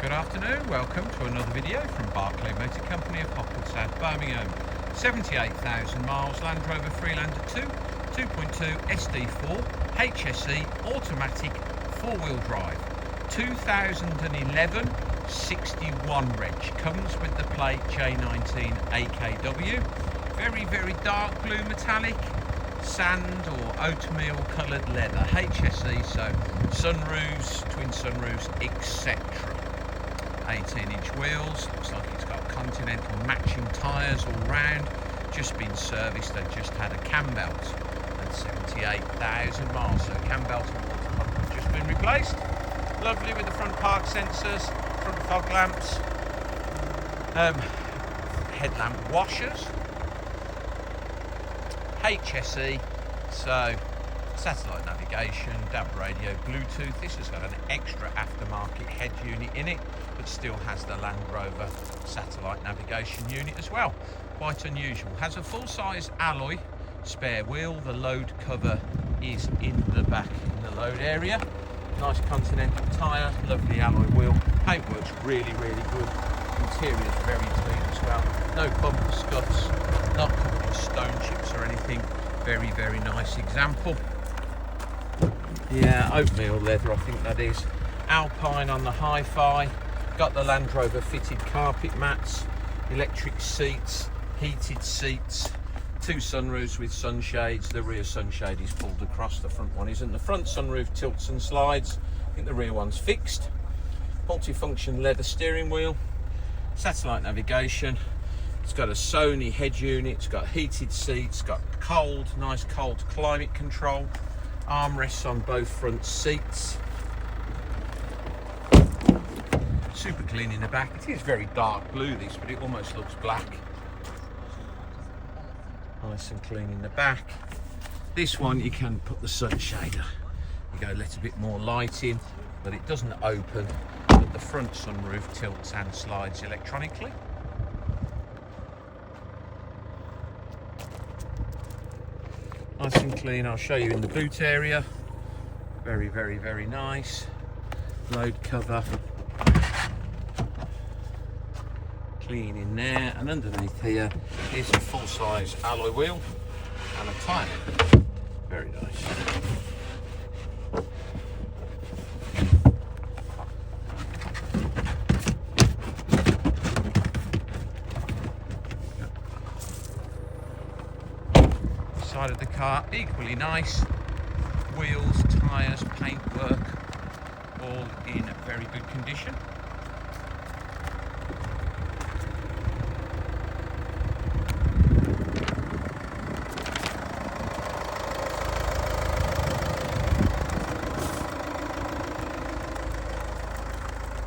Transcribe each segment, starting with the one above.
Good afternoon, welcome to another video from Barclay Motor Company of Hockwood, South Birmingham. 78,000 miles Land Rover Freelander 2.2 SD4 HSE automatic four-wheel drive. 2011 61 reg. Comes with the plate J19 AKW. Very dark blue metallic, sand or oatmeal coloured leather. HSE, so sunroofs, twin sunroofs, etc. 18-inch wheels, looks like it's got Continental matching tyres all round, just been serviced and just had a cam belt at 78,000 miles, so cam belt and water pump have just been replaced. Lovely with the front park sensors, front fog lamps, headlamp washers, HSE, so satellite navigation, DAB radio, Bluetooth. This has got an extra aftermarket head unit in it, but still has the Land Rover satellite navigation unit as well. Quite unusual. Has a full-size alloy spare wheel. The load cover is in the back in the load area. Nice Continental tyre, lovely alloy wheel. Paintwork's really good. Interior's very clean as well. No bumper scuffs, not covered in stone chips or anything. Very nice example. Yeah, oatmeal leather, I think that is. Alpine on the hi-fi. Got the Land Rover fitted carpet mats, electric seats, heated seats, two sunroofs with sunshades. The rear sunshade is pulled across, the front one isn't. The front sunroof tilts and slides. I think the rear one's fixed. Multifunction leather steering wheel, satellite navigation. It's got a Sony head unit, it's got heated seats, got nice cold climate control, armrests on both front seats. Super clean in the back. It is very dark blue this, but it almost looks black. Nice and clean in the back. This one you can put the sunshader. You go a little bit more light in, but it doesn't open. But the front sunroof tilts and slides electronically. Nice and clean. I'll show you in the boot area. Very nice. Load cover. Clean in there, and underneath here is a full-size alloy wheel and a tyre. Very nice. Side of the car equally nice. Wheels, tyres, paintwork, all in very good condition.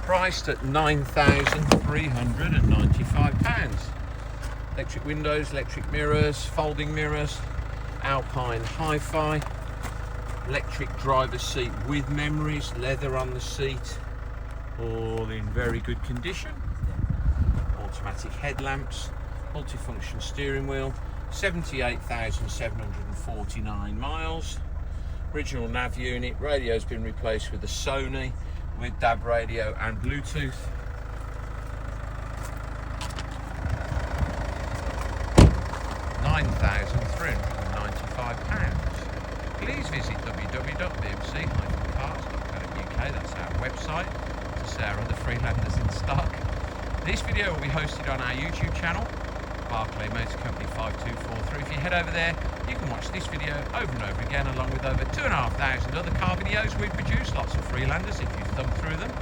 Priced at £9,395. Electric windows, electric mirrors, folding mirrors, Alpine hi-fi, electric driver's seat with memories, leather on the seat, all in very good condition. Automatic headlamps, multifunction steering wheel, 78,749 miles. Original nav unit, radio's been replaced with a Sony with DAB radio and Bluetooth. £9,395. Please visit www.bmc-cars.co.uk. That's our website to see our other Freelanders in stock. This video will be hosted on our YouTube channel, Barclay Motor Company 5243. If you head over there, you can watch this video over and over again, along with over 2,500 other car videos we've produced. Lots of Freelanders if you thumb through them.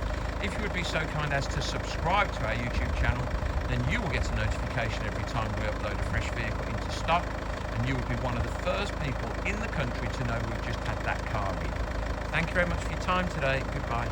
If you would be so kind as to subscribe to our YouTube channel, then you will get a notification every time we upload a fresh vehicle into stock, and you will be one of the first people in the country to know we've just had that car in. Thank you very much for your time today. Goodbye.